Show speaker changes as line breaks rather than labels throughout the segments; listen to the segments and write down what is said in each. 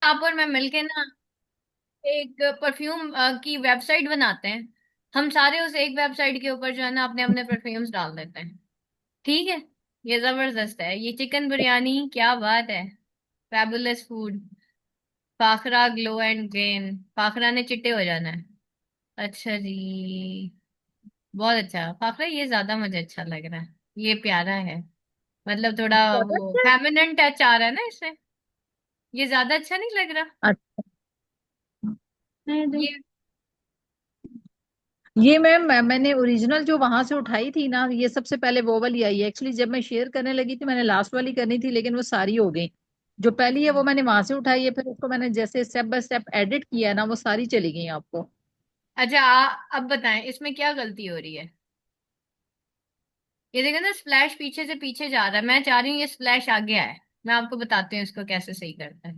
आप और मैं मिलके ना एक परफ्यूम की वेबसाइट बनाते हैं। हम सारे उस एक वेबसाइट के ऊपर जो है ना अपने अपने परफ्यूम्स डाल देते हैं। ठीक है। ये जबरदस्त है, ये चिकन बिरयानी क्या बात है। Fabulous food. Fakhra glow and grain. Fakhra ने चिट्टे हो जाना है। अच्छा जी। बहुत अच्छा फाखरा, ये ज्यादा मुझे अच्छा लग रहा है। ये प्यारा है। मतलब थोड़ा
बहुत
वो
अच्छा है।
फेमिनिन टच आ रहा है ना इससे। ये ज्यादा अच्छा नहीं लग रहा।
अच्छा। नहीं नहीं।
ये
ये मैंने ओरिजिनल जो वहां से उठाई थी ना, ये सबसे पहले वो वाली आई है। एक्चुअली जब मैं शेयर करने लगी थी, मैंने लास्ट वाली करनी थी, लेकिन वो सारी हो गई। जो पहली है वो मैंने वहां से उठाई है, फिर उसको मैंने जैसे स्टेप बाय स्टेप एडिट किया है ना, वो सारी चली गई आपको।
अच्छा अब बताएं इसमें क्या गलती हो रही है। ये देखो ना, स्प्लैश पीछे से पीछे जा रहा है, मैं चाह रही हूँ ये स्प्लैश आगे आए। मैं आपको बताती हूँ इसको कैसे सही करता है।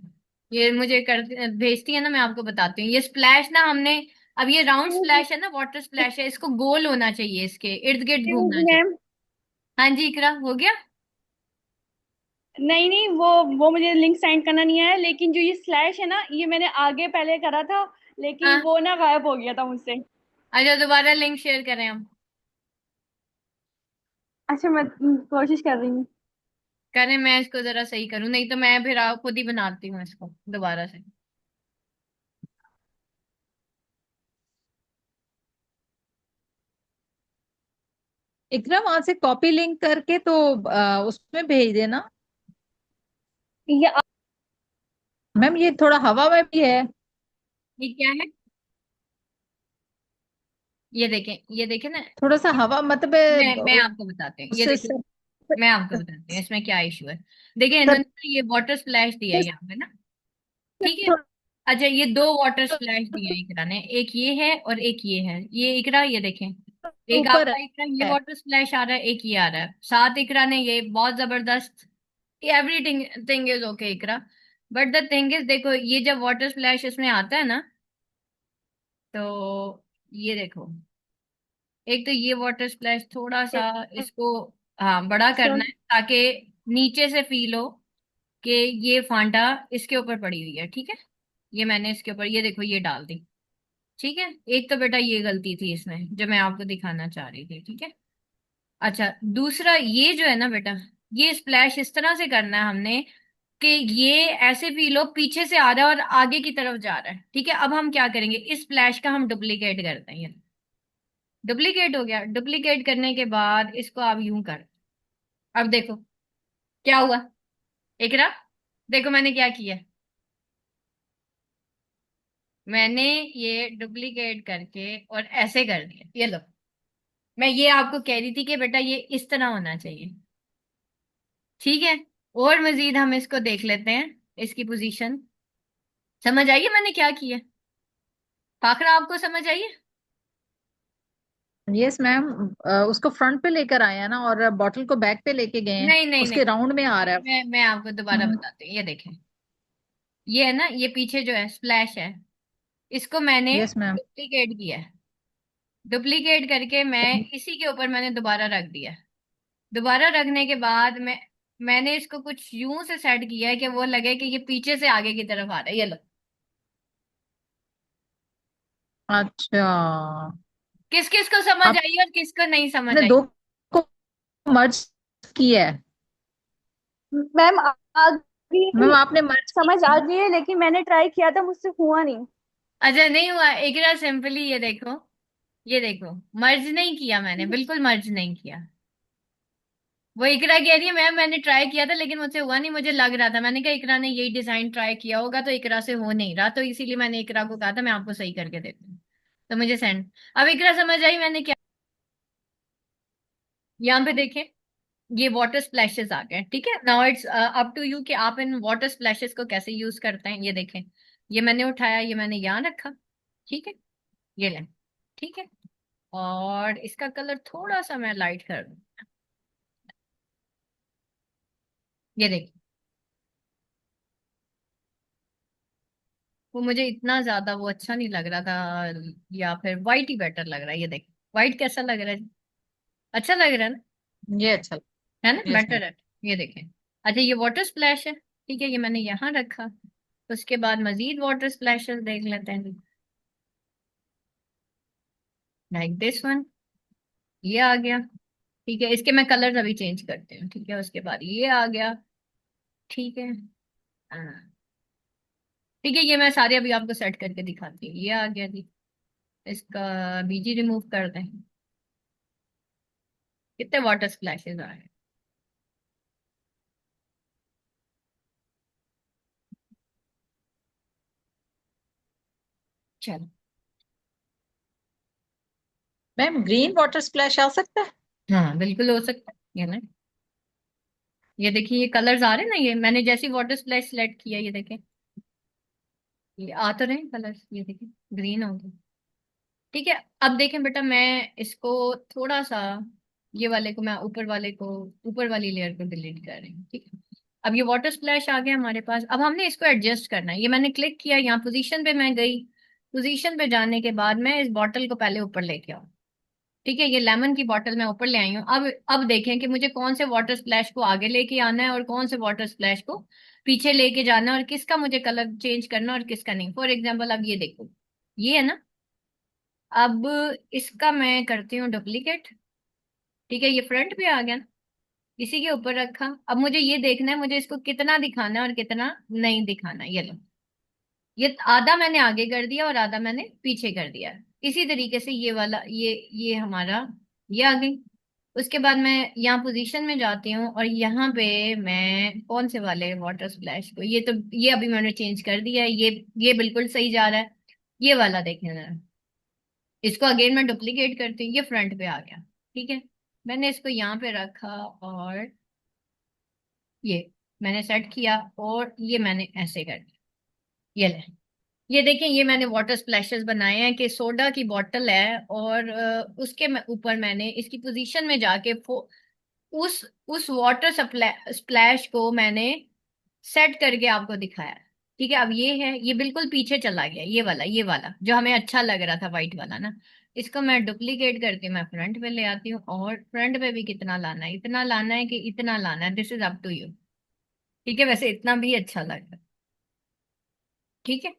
ये मुझे कर भेजती है ना, मैं आपको बताती हूँ ये स्प्लैश ना हमने। अब ये राउंड स्प्लैश है ना, वाटर स्प्लैश है, इसको गोल होना चाहिए, इसके इर्द गिर्द घूमना चाहिए।
मैम,
हाँ जी इकरा, हो गया।
नहीं नहीं, वो मुझे लिंक सेंड करना नहीं है, लेकिन जो ये स्लैश है ना, ये मैंने आगे पहले करा था, लेकिन
हाँ।
वो ना गायब हो गया था मुझसे।
अच्छा दोबारा लिंक शेयर करें हम।
अच्छा, मैं कोशिश कर रही हूँ।
करें, मैं इसको जरा सही करूँ, नहीं तो मैं फिर खुद ही बनाती हूँ इसको दोबारा से।
इकरा, वहां से कॉपी लिंक करके तो उसमें भेज देना। ये मैम, ये थोड़ा हवा में भी है।
ये क्या है। ये देखें, ये देखें ना।
थोड़ा सा हवा मतलब
मैं आपको बताती हूँ, ये
उससे
देखो। मैं आपको बताती हूँ इसमें क्या इशू है। देखिए इन्होंने ना ये वाटर स्प्लैश दिया है यहाँ पे ना। ठीक है। अच्छा ये दो वाटर स्प्लैश दिए हैं इकरा ने, एक ये है और एक ये है, ये इकरा ये देखें। एक
ऊपर
आपका इकरा ये
है।
वाटर स्प्लैश आ रहा है, एक ये आ रहा है, साथ इकरा ने ये बहुत जबरदस्त। Everything thing is okay Iqra. But the thing is देखो, ये जब वाटर स्प्लैश इसमें आता है ना, तो ये देखो, एक तो ये वाटर स्प्लैश थोड़ा सा इसको हाँ बड़ा करना है ताकि नीचे से फील हो कि ये फांटा इसके ऊपर पड़ी हुई है। ठीक है। ये मैंने इसके ऊपर ये देखो ये डाल दी। ठीक है। एक तो बेटा ये गलती थी इसमें जो मैं आपको दिखाना चाह रही थी। ठीक है। अच्छा दूसरा ये जो है ना बेटा, ये स्प्लैश इस तरह से करना है हमने कि ये ऐसे फील हो पीछे से आ रहा है और आगे की तरफ जा रहा है। ठीक है। अब हम क्या करेंगे, इस स्प्लैश का हम डुप्लीकेट करते हैं। डुप्लीकेट हो गया, डुप्लीकेट करने के बाद इसको आप यूं कर। अब देखो क्या हुआ। इकरा देखो मैंने क्या किया। मैंने ये डुप्लीकेट करके और ऐसे कर दिया, ये लो। मैं ये आपको कह रही थी कि बेटा ये इस तरह होना चाहिए। ठीक है। और मजीद हम इसको देख लेते हैं, इसकी पोजीशन समझ आइए मैंने क्या किया। फाखरा आपको समझ आइए।
Yes ma'am. उसको फ्रंट पे लेकर आए हैं ना, और बॉटल को बैक पे लेके गए हैं।
नहीं नहीं नहीं,
उसके राउंड में आ रहा है।
मैं आपको दोबारा बताती हूँ, ये देखें। ये है ना, ये पीछे जो है स्प्लैश है, इसको मैंने
यस मैम।
डुप्लीकेट किया है। डुप्लीकेट करके मैं इसी के ऊपर मैंने दोबारा रख दिया। दोबारा रखने के बाद मैंने इसको कुछ यूं से सेट किया है कि वो लगे कि ये पीछे से आगे की तरफ आ रहा है, ये लो।
अच्छा।
किस किस को समझ आई और किसको नहीं समझ
आपने
आई।
दो को मर्ज किया है। मैम, आ गई। मैम, आपने मर्ज समझ किया आ है। गई है, लेकिन मैंने ट्राई किया था, मुझसे हुआ नहीं।
अच्छा नहीं हुआ इकरा, सिंपली ये देखो। ये देखो, मर्ज नहीं किया मैंने, बिल्कुल मर्ज नहीं किया। वो इकरा कह रही है मैंने ट्राई किया था लेकिन मुझसे हुआ नहीं, मुझे लग रहा था, मैंने कहा इकरा ने यही डिजाइन ट्राई किया होगा तो इकरा से हो नहीं रहा, तो इसीलिए मैंने इकरा को कहा था मैं आपको सही करके देती हूँ। तो मुझे सेंड। अब इकरा समझ आई मैंने क्या। यहाँ पे देखें, ये वाटर स्प्लैशेस आ गए। ठीक है, now it's up to you कि आप इन वाटर स्प्लैशेस को कैसे यूज करते हैं। ये देखें, ये मैंने उठाया, ये मैंने यहाँ रखा। ठीक है। ये लें। ठीक है। और इसका कलर थोड़ा सा मैं लाइट कर दूं। ये देखिए, वो मुझे इतना ज्यादा वो अच्छा नहीं लग रहा था, या फिर वाइट ही बेटर लग रहा है। ये देखिए वाइट कैसा लग रहा है जी? अच्छा लग रहा है ना।
ये अच्छा।
है ना,
यस मैम।
बेटर है। ये देखें। अच्छा ये वाटर स्प्लैश है। ठीक है, ये मैंने यहाँ रखा। उसके बाद मजीद वाटर स्प्लैशेस देख लेते हैं, लाइक दिस वन। ये आ गया। ठीक है, इसके मैं कलर्स अभी चेंज करती हूँ। ठीक है, उसके बाद ये आ गया। ठीक है। हाँ, ठीक है, ये मैं सारे अभी आपको सेट करके दिखाती हूँ। ये आ गया जी। इसका बीजी रिमूव कर दें। कितने वाटर स्प्लैशेस आए। चलो।
मैम ग्रीन वाटर स्प्लैश आ सकता है?
हाँ बिल्कुल हो सकता है, ये ना। ये देखिए, ये कलर्स आ रहे हैं ना, ये मैंने जैसी वाटर स्प्लैश सेलेक्ट किया, ये देखें, ये आ तो रहे हैं कलर्स, ये देखें, ग्रीन हो गया। ठीक है। अब देखें बेटा, मैं इसको थोड़ा सा, ये वाले को मैं ऊपर वाले को, ऊपर वाली लेयर को डिलीट कर रही हूँ। ठीक है। अब ये वाटर स्प्लैश आ गया हमारे पास। अब हमने इसको एडजस्ट करना है। ये मैंने क्लिक किया, यहाँ पोजीशन पे मैं गई। पोजीशन पे जाने के बाद मैं इस बॉटल को पहले ऊपर लेके आऊँ। ठीक है, ये लेमन की बॉटल मैं ऊपर ले आई हूँ। अब देखें कि मुझे कौन से वाटर स्प्लैश को आगे लेके आना है और कौन से वाटर स्प्लैश को पीछे लेके जाना है, और किसका मुझे कलर चेंज करना है और किसका नहीं। फॉर एग्जाम्पल, अब ये देखो, ये है ना। अब इसका मैं करती हूँ डुप्लीकेट। ठीक है, ये फ्रंट पे आ गया ना, इसी के ऊपर रखा। अब मुझे ये देखना है, मुझे इसको कितना दिखाना है और कितना नहीं दिखाना है। ये लो, ये आधा मैंने आगे कर दिया और आधा मैंने पीछे कर दिया। इसी तरीके से ये वाला, ये हमारा, ये आ गई। उसके बाद मैं यहाँ पोजीशन में जाती हूँ और यहाँ पे मैं कौन से वाले वाटर स्प्लैश को, ये तो, ये अभी मैंने चेंज कर दिया है, ये बिल्कुल सही जा रहा है। ये वाला देखने जरा, इसको अगेन मैं डुप्लीकेट करती हूँ, ये फ्रंट पे आ गया। ठीक है, मैंने इसको यहाँ पे रखा और ये मैंने सेट किया और ये मैंने ऐसे कर दिया। ये ले, ये देखें, ये मैंने वाटर स्प्लैशेस बनाए हैं कि सोडा की बोतल है और उसके ऊपर मैंने इसकी पोजीशन में जाके उस उस वाटर स्प्लैश को मैंने सेट करके आपको दिखाया। ठीक है, अब ये है, ये बिल्कुल पीछे चला गया, ये वाला जो हमें अच्छा लग रहा था, वाइट वाला ना। इसको मैं डुप्लीकेट करके मैं फ्रंट पे ले आती हूँ, और फ्रंट पे भी कितना लाना है, इतना लाना है कि इतना लाना है, this is up to you. ठीक है, वैसे इतना भी अच्छा लग रहा है। ठीक है,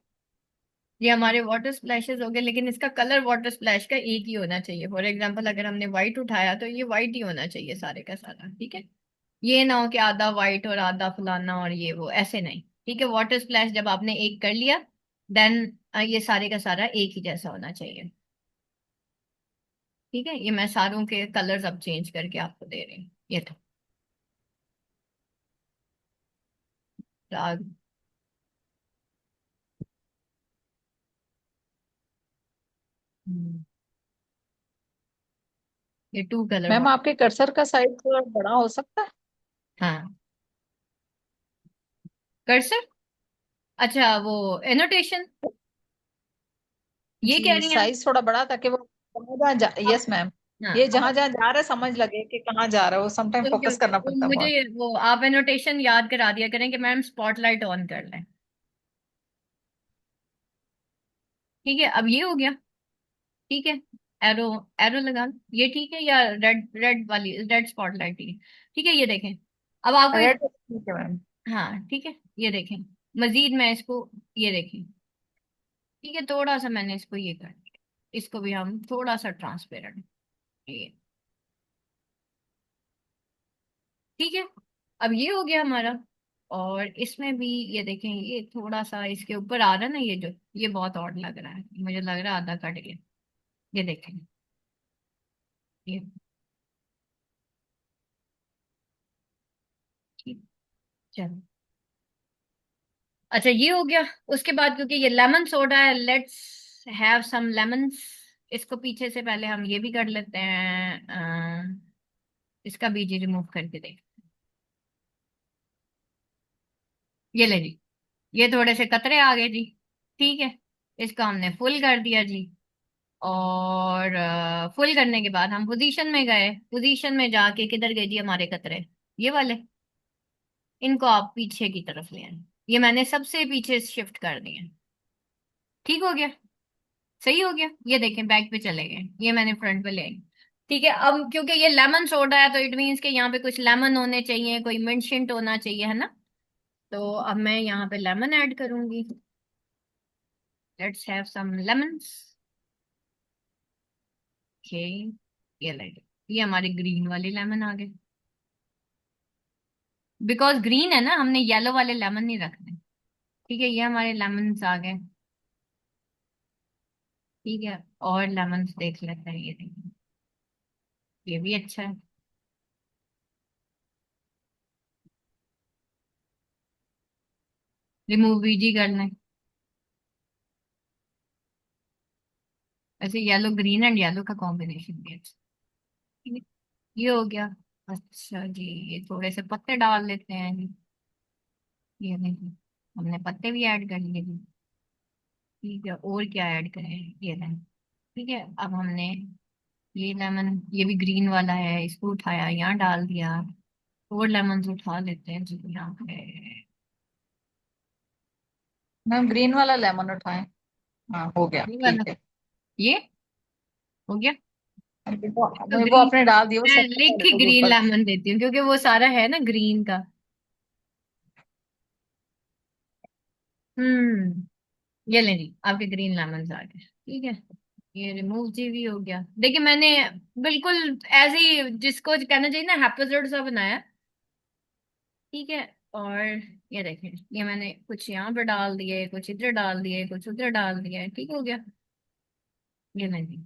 ये हमारे वाटर स्प्लैशेस हो गए, लेकिन इसका कलर वाटर स्प्लैश का एक ही होना चाहिए। फॉर एग्जाम्पल, अगर हमने व्हाइट उठाया तो ये व्हाइट ही होना चाहिए सारे का सारा। ठीक है, ये ना हो कि आधा व्हाइट और आधा फलाना और ये वो, ऐसे नहीं। ठीक है, वाटर स्प्लैश जब आपने एक कर लिया, देन ये सारे का सारा एक ही जैसा होना चाहिए। ठीक है, ये मैं सारों के कलर्स अब चेंज करके आपको दे रही हूँ। ये तो राग। हम्म, ये टू कलर
मैम
वाटर।
आपके कर्सर का साइज थोड़ा बड़ा हो सकता है?
हाँ, कर्सर, अच्छा वो एनोटेशन, ये कह
जी,
रही हैं आप?
साइज थोड़ा बड़ा ताकि वो जहाँ जा,
अब
यस मैम।
हाँ,
ये जहां
अब
जहां जा रहा है समझ लगे कि कहाँ जा रहा है, वो समटाइम
ओके
फोकस
ओके,
करना
तो
पड़ता है
मुझे
बहुत।
वो आप एनोटेशन याद करा दिया करें कि मैम स्पॉटलाइट ऑन कर लें। ठीक है, अब ये हो गया। ठीक है, एरो, एरो लगा लो। ये ठीक है, या रेड, रेड वाली रेड स्पॉटलाइट ठीक है। ठीक है, ये देखें, अब आपको
रेड ठीक है मैम।
हाँ ठीक है, ये देखें, मजीद मैं इसको, ये देखें। ठीक है, थोड़ा सा मैंने इसको ये कर दिया, इसको भी हम थोड़ा सा ट्रांसपेरेंट, ये। ठीक है, अब ये हो गया हमारा। और इसमें भी ये देखें, ये थोड़ा सा इसके ऊपर आ रहा है ना, ये जो, ये बहुत ऑड लग रहा है, मुझे लग रहा है आधा कट गया। ये देखें, ये ठीक, चलो। अच्छा, ये हो गया। उसके बाद क्योंकि ये लेमन सोडा है, लेट्स हैव सम लेमन्स। इसको पीछे से पहले हम ये भी कर लेते हैं, इसका बीज रिमूव करके देख। ये ले जी, ये थोड़े से कतरे आ गए जी। ठीक है, इसको हमने फुल कर दिया जी। और फुल करने के बाद हम पोजीशन में गए, पोजीशन में जाके किधर गए जी हमारे कतरे, ये वाले। इनको आप पीछे की तरफ ले आए, ये मैंने सबसे पीछे शिफ्ट कर दिए। ठीक हो गया, सही हो गया। ये देखें, बैक पे चले गए, ये मैंने फ्रंट पे ले आई। ठीक है, अब क्योंकि ये लेमन सोडा है तो इट मीन्स कि यहाँ पे कुछ लेमन होने चाहिए, कोई मिंट शिंट होना चाहिए, है ना। तो अब मैं यहाँ पे लेमन ऐड करूंगी। Let's have some lemons. Okay, ये ले, ये हमारे ग्रीन वाले लेमन आ गए। बिकॉज ग्रीन है ना, हमने येलो वाले लेमन नहीं रखने। ठीक है, ये हमारे लेमन्स आ गए। ठीक है, और लेमन्स देख लेते हैं, ये देखिए, ये भी अच्छा है। रिमूव बीजी करना है। वैसे येलो ग्रीन एंड येलो का कॉम्बिनेशन भी अच्छा। ठीक है, ये हो गया। अच्छा जी, ये थोड़े से पत्ते डाल लेते हैं जी। ये नहीं, हमने पत्ते भी ऐड कर लिए जी। ठीक है, और क्या ऐड करें, ये नहीं। ठीक है, अब हमने ये लेमन, ये भी ग्रीन वाला है, इसको उठाया यहाँ डाल दिया। और लेमन उठा लेते हैं जी यहाँ पे।
मैम ग्रीन वाला लेमन उठाएं। हाँ हो गया,
ये वाला,
ठीक है।
ये हो गया। तो
वो
ग्रीन,
आपने डाल दिया, वो
मैं
सब
लिख के ग्रीन
ऊपर।
लेमन देती हूँ क्योंकि वो सारा है ना ग्रीन का। ये लें जी, आपके ग्रीन लेमन आ गए। ठीक है, ये रिमूव जी भी हो गया। देखिए मैंने बिल्कुल ऐसे ही, जिसको कहना चाहिए ना, एपिसोड सा बनाया। ठीक है, और ये देखें, ये मैंने कुछ यहाँ पे डाल दिए, कुछ इधर डाल दिए, कुछ उधर डाल दिए, ठीक हो गया। ये नहीं।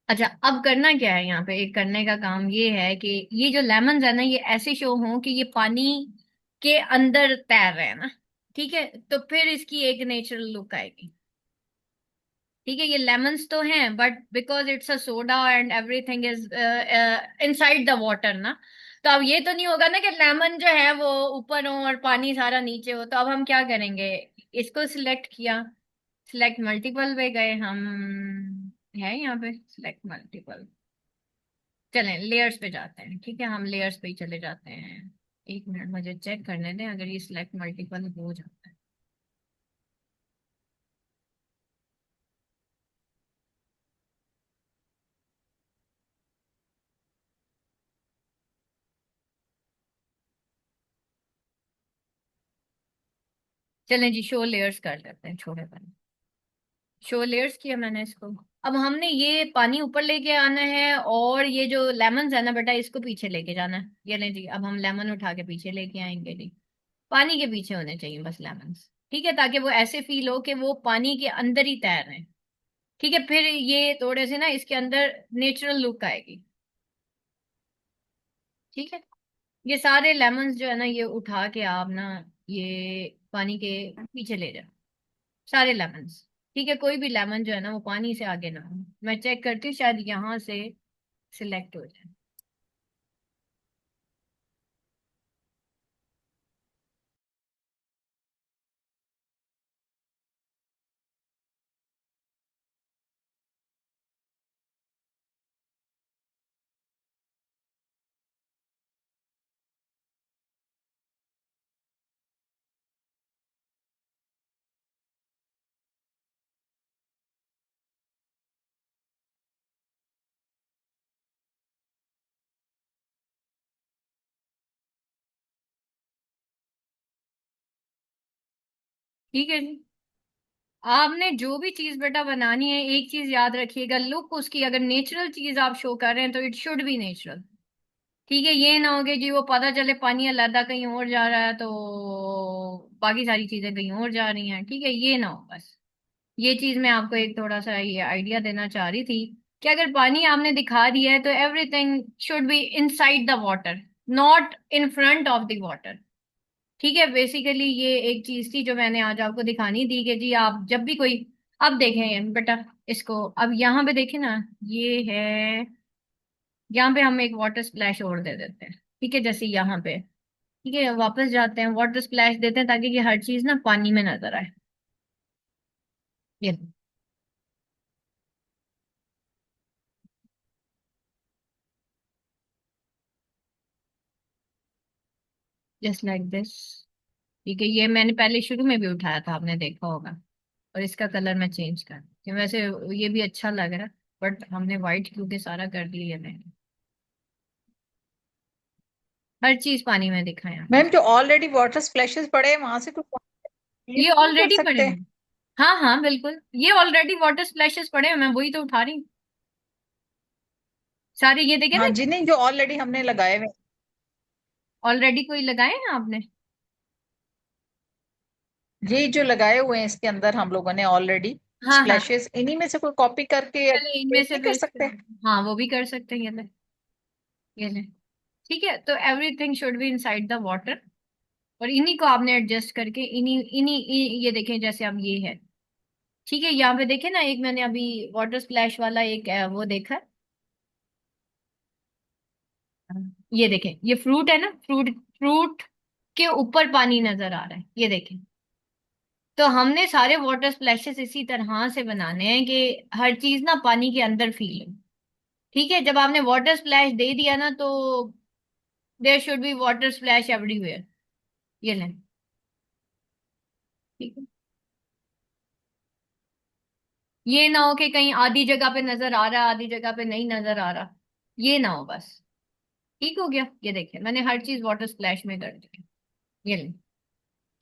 अच्छा, अब करना क्या है यहाँ पे, एक करने का काम ये है कि ये जो लेमन है ना, ये ऐसे शो हों कि ये पानी के अंदर तैर रहे हैं ना। ठीक है, तो फिर इसकी एक नेचुरल लुक आएगी। ठीक है, ये लेमन्स तो हैं but because it's a soda and everything is inside the water ना। तो अब ये तो नहीं होगा ना कि लेमन जो है वो ऊपर हो और पानी सारा नीचे हो। तो अब हम क्या करेंगे, इसको सिलेक्ट किया, सिलेक्ट मल्टीपल पे गए हम, है यहाँ पे सिलेक्ट मल्टीपल। चलें लेयर्स पे जाते हैं। ठीक है, हम लेयर्स पे ही चले जाते हैं। एक मिनट मुझे चेक करने दें, अगर ये सिलेक्ट मल्टीपल हो जाता है। चलें जी, शो लेयर्स कर लेते हैं, छोड़े पहले। शो लेयर्स किया मैंने इसको। अब हमने ये पानी ऊपर लेके आना है और ये जो लेमन है ना बेटा, इसको पीछे लेके जाना है। ये लें जी, अब हम लेमन उठा के पीछे लेके आएंगे जी। पानी के पीछे होने चाहिए बस लेमन। ठीक है, ताकि वो ऐसे फील हो कि वो पानी के अंदर ही तैर रहे हैं। ठीक है, फिर ये थोड़े से ना इसके अंदर नेचुरल लुक आएगी। ठीक है, ये सारे लेमन्स जो है ना, ये उठा के आप ना ये पानी के पीछे ले जाओ, सारे लेमन्स। ठीक है, कोई भी लेमन जो है ना वो पानी से आगे ना हो। मैं चेक करती हूँ, शायद यहाँ से सिलेक्ट हो जाए। ठीक है जी, आपने जो भी चीज बेटा बनानी है, एक चीज याद रखिएगा, लुक उसकी अगर नेचुरल चीज आप शो कर रहे हैं तो इट शुड बी नेचुरल। ठीक है, ये ना हो कि जी वो पता चले पानी अलहदा कहीं और जा रहा है तो बाकी सारी चीजें कहीं और जा रही हैं। ठीक है, ये ना हो बस। ये चीज मैं आपको एक थोड़ा सा ये आइडिया देना चाह रही थी कि अगर पानी आपने दिखा दिया है तो everything should be inside the water, not in front of the water. ठीक है, बेसिकली ये एक चीज थी जो मैंने आज आपको दिखानी थी कि जी आप जब भी कोई, अब देखें बेटा, इसको अब यहाँ पे देखें ना, ये है, यहाँ पे हम एक वाटर स्प्लैश और दे देते हैं। ठीक है, जैसे यहाँ पे। ठीक है, वापस जाते हैं, वाटर स्प्लैश देते हैं ताकि ये हर चीज ना पानी में नजर आए। ये जस्ट लाइक दिस। ठीक है, ये मैंने पहले शुरू में भी उठाया था, आपने देखा होगा। और इसका कलर मैं चेंज कर कि वैसे ये भी अच्छा लग रहा है, बट हमने व्हाइट क्योंकि सारा कर दिया है मैंने। हर चीज पानी में दिखाएं आप।
मैम जो ऑलरेडी वाटर स्प्लैशेस पड़े हैं वहां से कुछ
ये
नहीं कर
ऑलरेडी पड़े
सकते?
हैं। हाँ हाँ बिल्कुल, ये ऑलरेडी वाटर स्प्लैशेस पड़े हैं, मैं वही तो उठा रही हूँ सारे, ये देखे
हाँ
ना।
जी, नहीं जो ऑलरेडी हमने लगाए हुए।
ऑलरेडी कोई लगाए हैं आपने?
ये जो लगाए हुए हैं इसके अंदर हम लोगों ने ऑलरेडी
हाँ हाँ।
स्प्लैशेस, इन्हीं में से कोई कॉपी करके
चले इनमें
पेस्ट
से
नहीं कर
फिर
सकते?
हाँ वो भी कर सकते हैं, ये ले, ये ले। ठीक है, तो everything should be inside the water, और इन्हीं को आपने एडजस्ट करके ये देखें जैसे अब ये है। ठीक है, यहाँ पे देखें ना, एक मैंने अभी वाटर स्प्लैश वाला एक वो देखा है। ये देखें, ये फ्रूट है ना, फ्रूट, फ्रूट के ऊपर पानी नजर आ रहा है, ये देखें। तो हमने सारे वाटर स्प्लैशेस इसी तरह से बनाने हैं कि हर चीज ना पानी के अंदर फील हो। ठीक है, जब आपने वाटर स्प्लैश दे दिया ना, तो there should be water splash everywhere. ये लें। ठीक है, ये ना हो कि कहीं आधी जगह पे नजर आ रहा है, आधी जगह पे नहीं नजर आ रहा, ये ना हो बस। ठीक हो गया, ये देखिए मैंने हर चीज वाटर स्प्लैश में कर दी। ये लें।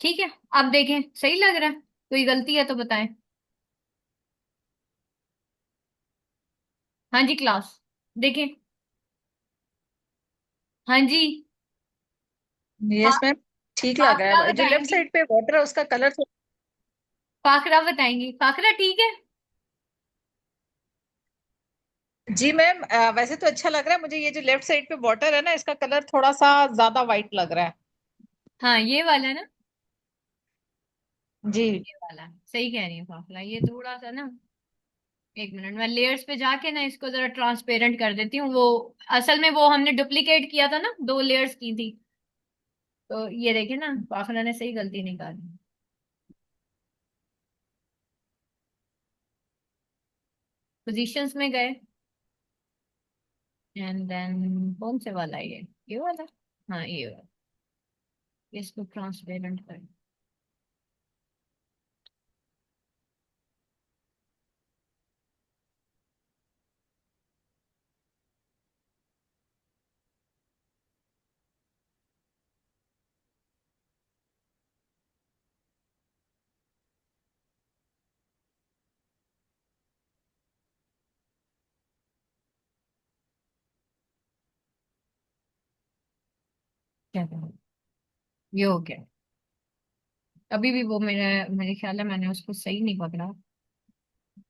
ठीक है, अब देखें सही लग रहा है, कोई गलती है तो बताएं। हाँ जी क्लास, देखें। हाँ जी।
यस मैम, ठीक लग रहा
फाखरा
है। जो लेफ्ट
बताएंगी,
साइड पे वाटर है उसका कलर तो।
फाखरा बताएंगी, फाखरा ठीक है।
जी मैम, वैसे तो अच्छा लग रहा है मुझे। ये जो लेफ्ट साइड पे वाटर है ना, इसका कलर थोड़ा सा ज्यादा वाइट लग रहा है।
हाँ ये वाला ना,
जी।
ये वाला सही कह रही है फाखरा, ये थोड़ा सा ना, एक मिनट मैं लेयर्स पे जाके ना इसको जरा ट्रांसपेरेंट कर देती हूँ। वो असल में वो हमने डुप्लीकेट किया था ना, 2 लेयर्स की थी। तो ये देखे ना, फाखरा ने सही गलती निकाली। पोजीशंस में गए, एंड देन कौन से वाला है ये वाला। हाँ ये वाला, इसको ट्रांसपेरेंट कर। क्या करूं? ये हो गया। अभी भी वो मेरे ख्याल है मैंने उसको सही नहीं पकड़ा।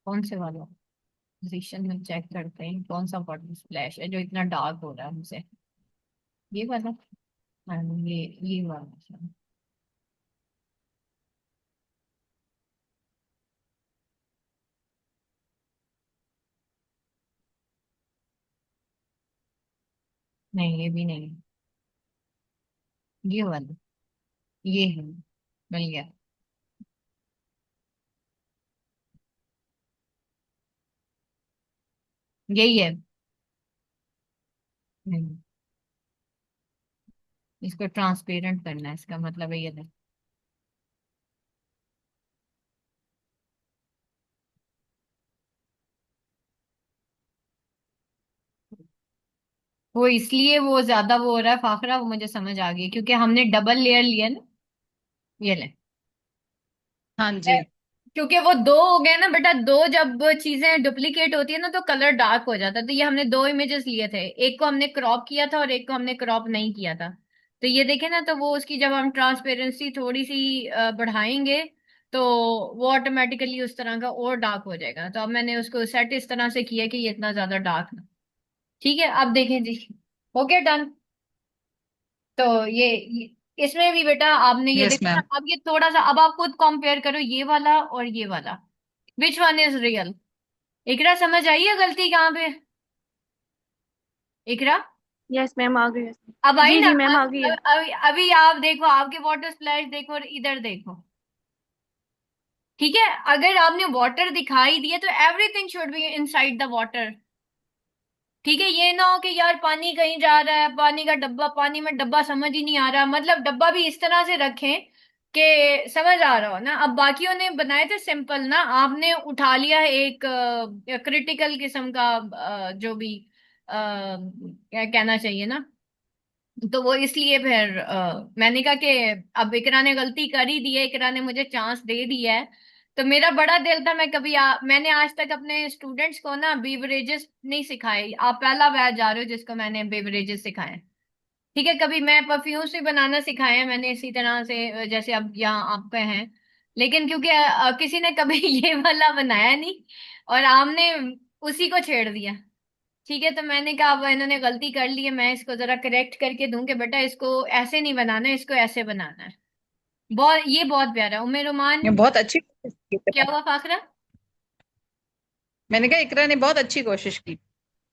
कौन से वाला पोजीशन में चेक करते हैं, कौन सा वाटर स्प्लैश है जो इतना डार्क हो रहा है हमसे। ये वाला। हाँ ये वाला। नहीं ये भी नहीं, ये वाला, ये है, मिल गया। यही है। नहीं, इसको ट्रांसपेरेंट करना है, इसका मतलब है ये है। वो इसलिए वो ज्यादा वो हो रहा है फाखरा, वो मुझे समझ आ गई, क्योंकि हमने डबल लेयर लिया ना। ये ले।
हाँ जी।
क्योंकि वो दो हो गए ना बेटा, दो जब चीजें डुप्लीकेट होती है ना तो कलर डार्क हो जाता है। तो ये हमने 2 इमेजेस लिए थे, एक को हमने क्रॉप किया था और एक को हमने क्रॉप नहीं किया था। तो ये देखे ना, तो वो उसकी जब हम ट्रांसपेरेंसी थोड़ी सी बढ़ाएंगे, तो वो ऑटोमेटिकली उस तरह का और डार्क हो जाएगा। तो अब मैंने उसको सेट इस तरह से किया कि ये इतना ज्यादा डार्क ना। ठीक है, अब देखें जी, हो गया डन। तो इसमें भी बेटा आपने ये
यस
देखा ना,
मैम।
अब ये थोड़ा सा, अब आप खुद कंपेयर करो ये वाला और ये वाला, विच वन इज रियल। इकरा समझ आई है गलती कहाँ पे? इकरा,
यस मैम आ गई।
अब आई
जी
ना।
जी मैम आ गई है।
अभी आप देखो, आपके वाटर स्प्लैश देखो और इधर देखो। ठीक है, अगर आपने वाटर दिखाई दिया तो everything should be inside the water. ठीक है, ये ना हो कि यार पानी कहीं जा रहा है, पानी का डब्बा, पानी में डब्बा समझ ही नहीं आ रहा, मतलब डब्बा भी इस तरह से रखें कि समझ आ रहा हो ना। अब बाकियों ने बनाए थे सिंपल ना, आपने उठा लिया है एक क्रिटिकल किस्म का जो भी क्या कहना चाहिए ना, तो वो इसलिए फिर मैंने कहा कि अब इकरा ने गलती कर ही दी है, इकरा ने मुझे चांस दे दिया है। तो मेरा बड़ा दिल था, मैं कभी मैंने आज तक अपने स्टूडेंट्स को ना बेवरेजेस नहीं सिखाए। आप पहला बैच जा रहे हो जिसको मैंने बेवरेजेस सिखाए। ठीक है, कभी मैं परफ्यूम्स भी बनाना सिखाया है मैंने इसी तरह से, जैसे अब यहाँ आप पे हैं। लेकिन क्योंकि किसी ने कभी ये वाला बनाया नहीं, और आपने उसी को छेड़ दिया। ठीक है, तो मैंने कहा अब इन्होंने गलती कर ली है, मैं इसको जरा करेक्ट करके दूं कि बेटा इसको ऐसे नहीं बनाना है, इसको ऐसे बनाना है। बहुत प्यारा है उम्मे रोमान।
ये बहुत अच्छी कोशिश की
क्या
इकरा।
हुआ फाखरा?
मैंने कहा इकरा ने बहुत अच्छी कोशिश की।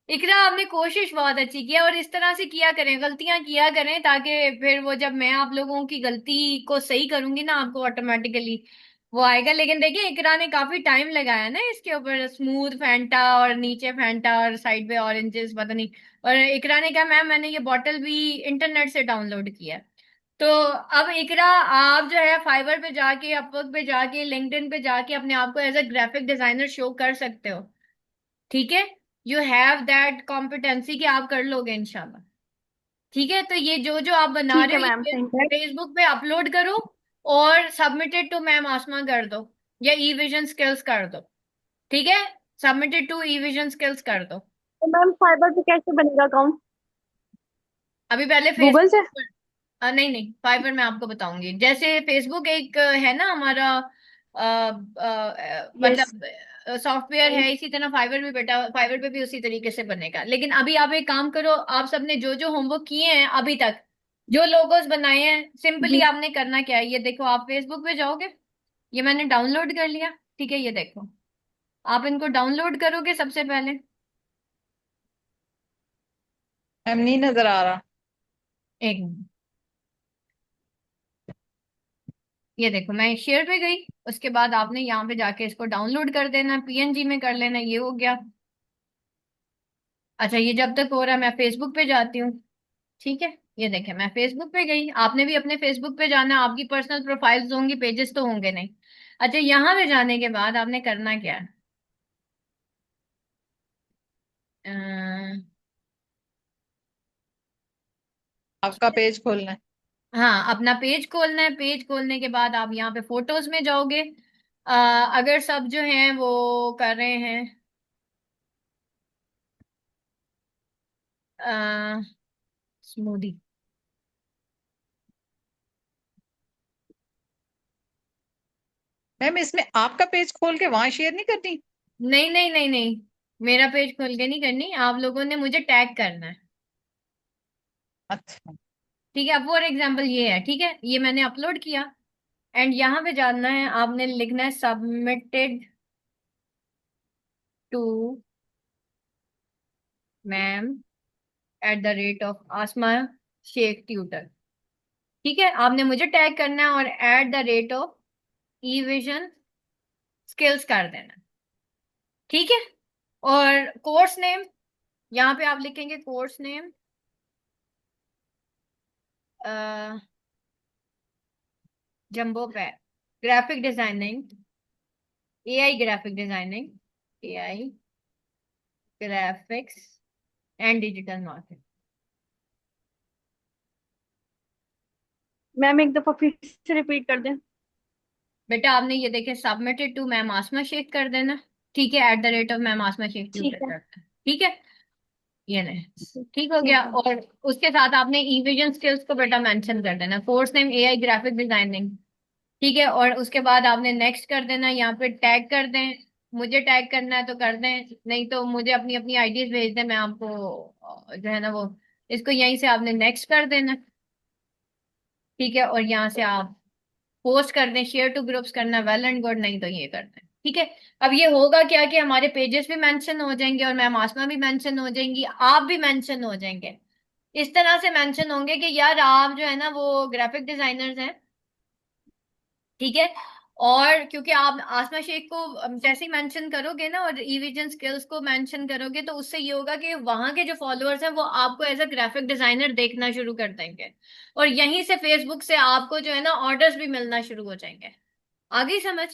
इकरा, आपने कोशिश बहुत अच्छी किया, और इस तरह से किया करें, गलतियां किया करें, ताकि फिर वो जब मैं आप लोगों की गलती को सही करूंगी ना, आपको ऑटोमेटिकली वो आएगा। लेकिन देखिए इकरा ने काफी टाइम लगाया ना इसके ऊपर, स्मूथ फैंटा और नीचे फैंटा और साइड पे ऑरेंजेस पता नहीं। और इकरा ने कहा मैम मैंने ये बॉटल भी इंटरनेट से डाउनलोड किया है। तो अब इकरा, आप जो है फाइवर पे जाके, अपवर्क पे जाके, लिंक्डइन पे जाके अपने आप को as a graphic designer show कर सकते हो। ठीक है, यू हैव दैट कॉम्पिटेंसी कि आप कर लोगे इंशाल्लाह। ठीक है, तो ये जो जो आप बना
ठीक
रहे
है
हो
मैम,
ये
थैंक यू।
फेसबुक पे अपलोड करो, और सबमिटेड टू मैम आसमा कर दो, या ई विजन स्किल्स कर दो। ठीक है, submitted to E vision skills कर दो।
तो मैम फाइबर पे कैसे बनेगा अकाउंट?
अभी पहले
गूगल
फेसबुक
से?
पर नहीं नहीं, फाइवर मैं आपको बताऊंगी। जैसे फेसबुक एक है ना हमारा,
यस।
मतलब सॉफ्टवेयर है, इसी तरह फाइवर भी, बेटा फाइवर पे भी उसी तरीके से बनेगा। लेकिन अभी आप एक काम करो, आप सबने जो जो होमवर्क किए हैं अभी तक, जो लोगोस बनाए हैं, सिंपली
जी।
आपने करना क्या है, ये देखो, आप फेसबुक पे जाओगे, ये मैंने डाउनलोड कर लिया। ठीक है, ये देखो, आप इनको डाउनलोड करोगे सबसे पहले।
मैम नहीं नजर आ रहा।
एक मिनट, ये देखो मैं शेयर पे गई, उसके बाद आपने यहाँ पे जाके इसको डाउनलोड कर देना, पीएनजी में कर लेना, ये हो गया। अच्छा, ये जब तक हो रहा है मैं फेसबुक पे जाती हूँ। ठीक है, ये देखें मैं फेसबुक पे गई, आपने भी अपने फेसबुक पे जाना, आपकी पर्सनल प्रोफाइल्स होंगी, पेजेस तो होंगे नहीं। अच्छा, यहाँ पे जाने के बाद आपने करना क्या है?
आपका पेज खोलना है।
हाँ, अपना पेज खोलना है। पेज खोलने के बाद आप यहाँ पे फोटोज में जाओगे। अगर सब जो हैं वो कर रहे हैं स्मूदी,
मैम इसमें आपका पेज खोल के वहां शेयर नहीं करनी?
नहीं नहीं नहीं नहीं, मेरा पेज खोल के नहीं करनी, आप लोगों ने मुझे टैग करना है।
अच्छा।
ठीक है, अब फॉर एग्जाम्पल ये है, ठीक है, ये मैंने अपलोड किया, एंड यहाँ पे जानना है, आपने लिखना है सबमिटेड टू मैम @ऑफ आसमा शेख ट्यूटर। ठीक है, आपने मुझे टैग करना है और @ऑफ ई विजन स्किल्स कर देना। ठीक है, और कोर्स नेम, यहाँ पे आप लिखेंगे course name, jumbo pad, graphic designing, AI graphic designing, AI graphics and digital marketing.
Ma'am एक दफा फिर से रिपीट कर दें।
बेटा आपने ये देखे submitted to ma'am Asma Shaikh कर देना। ठीक है, @ऑफ मैम आसमा शेख ट्यूटर
ठीक है।
करना। ठीक है, ये नहीं, ठीक हो गया।
ठीक है।
और उसके साथ आपने ई विजन स्किल्स को बेटा मेंशन कर देना, course name AI graphic designing. ठीक है, और उसके बाद आपने नेक्स्ट कर देना, यहाँ पे टैग कर दें, मुझे टैग करना है तो कर दें, नहीं तो मुझे अपनी अपनी आईडीज भेज दें, मैं आपको जो है ना वो, इसको यहीं से आपने नेक्स्ट कर देना। ठीक है, और यहाँ से आप पोस्ट कर दें, शेयर टू ग्रुप्स करना वेल एंड गुड, नहीं तो ये कर दें। ठीक है, अब ये होगा क्या कि हमारे पेजेस भी मेंशन हो जाएंगे, और मैम आसमा भी मेंशन हो जाएंगी, आप भी मेंशन हो जाएंगे। इस तरह से मेंशन होंगे कि यार आप जो है ना वो ग्राफिक डिजाइनर्स हैं। ठीक है, और क्योंकि आप आसमा शेख को जैसे ही मेंशन करोगे ना, और ईविजन स्किल्स को मेंशन करोगे, तो उससे ये होगा कि वहां के जो फॉलोअर्स हैं वो आपको एज अ ग्राफिक डिजाइनर देखना शुरू कर देंगे, और यहीं से फेसबुक से आपको जो है ना ऑर्डर्स भी मिलना शुरू हो जाएंगे। आ गई समझ?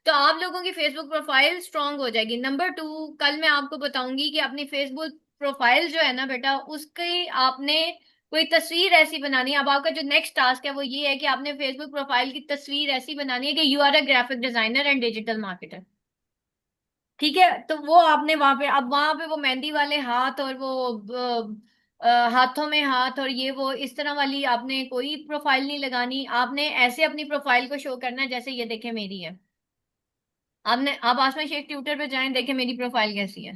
तो आप लोगों की फेसबुक प्रोफाइल स्ट्रांग हो जाएगी। नंबर 2, कल मैं आपको बताऊंगी कि अपनी फेसबुक प्रोफाइल जो है ना बेटा, उसकी आपने कोई तस्वीर ऐसी बनानी है। अब आपका जो नेक्स्ट टास्क है वो ये है कि आपने फेसबुक प्रोफाइल की तस्वीर ऐसी बनानी है कि you are a graphic designer and digital marketer. ठीक है, तो वो आपने वहां पे, अब वहां पे वो मेहंदी वाले हाथ और वो हाथों में हाथ और ये वो इस तरह वाली आपने कोई प्रोफाइल नहीं लगानी। आपने ऐसे अपनी प्रोफाइल को शो करना है जैसे ये देखे मेरी है। आपने, आप आसमा शेख ट्यूटर पे जाएं, देखे मेरी प्रोफाइल कैसी है।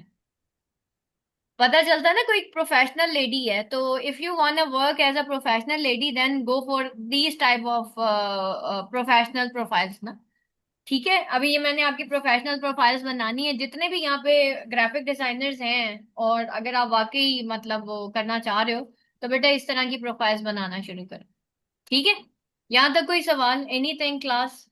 पता चलता है ना कोई प्रोफेशनल लेडी है। तो if you want to work as a professional lady then go for these type of professional profiles ना। ठीक है, अभी ये मैंने आपकी प्रोफेशनल प्रोफाइल्स बनानी है जितने भी यहाँ पे ग्राफिक डिजाइनर्स हैं। और अगर आप वाकई मतलब वो करना चाह रहे हो तो बेटा इस तरह की प्रोफाइल्स बनाना शुरू करो। ठीक है, यहाँ तक कोई सवाल, एनीथिंग क्लास?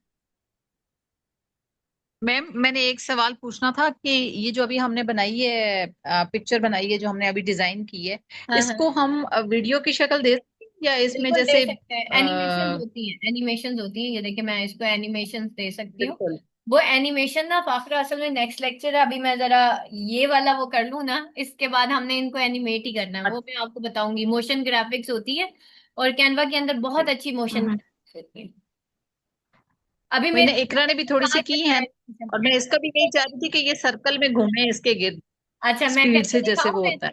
मैम मैंने एक सवाल पूछना था कि ये जो अभी हमने बनाई है, पिक्चर बनाई है जो हमने अभी डिजाइन की है,
हाँ हाँ,
इसको हम वीडियो की शक्ल दे सकते हैं या इसमें
बिल्कुल दे
जैसे
सकते हैं। एनिमेशन होती है, एनिमेशन होती है, ये देखिए मैं इसको एनिमेशन दे सकती हूँ।
बिल्कुल।
वो एनिमेशन ना फाखरा असल में नेक्स्ट लेक्चर है, अभी मैं जरा ये वाला वो कर लूँ ना, इसके बाद हमने इनको एनिमेट ही करना है, वो मैं आपको बताऊंगी। मोशन ग्राफिक्स होती है और कैनवा के अंदर बहुत अच्छी मोशन
हम्म।
ग्राफिक्स होती है। अभी
मैंने
मेरे
इकरा ने भी थोड़ी सी
पाँच
की है,
animation
और मैं इसका भी यही चाह रही थी कि ये सर्कल में घूमे इसके गिर्द,
अच्छा, मैं
स्पीड
करके
से जैसे
दिखाऊं
वो
फिर?
होता है।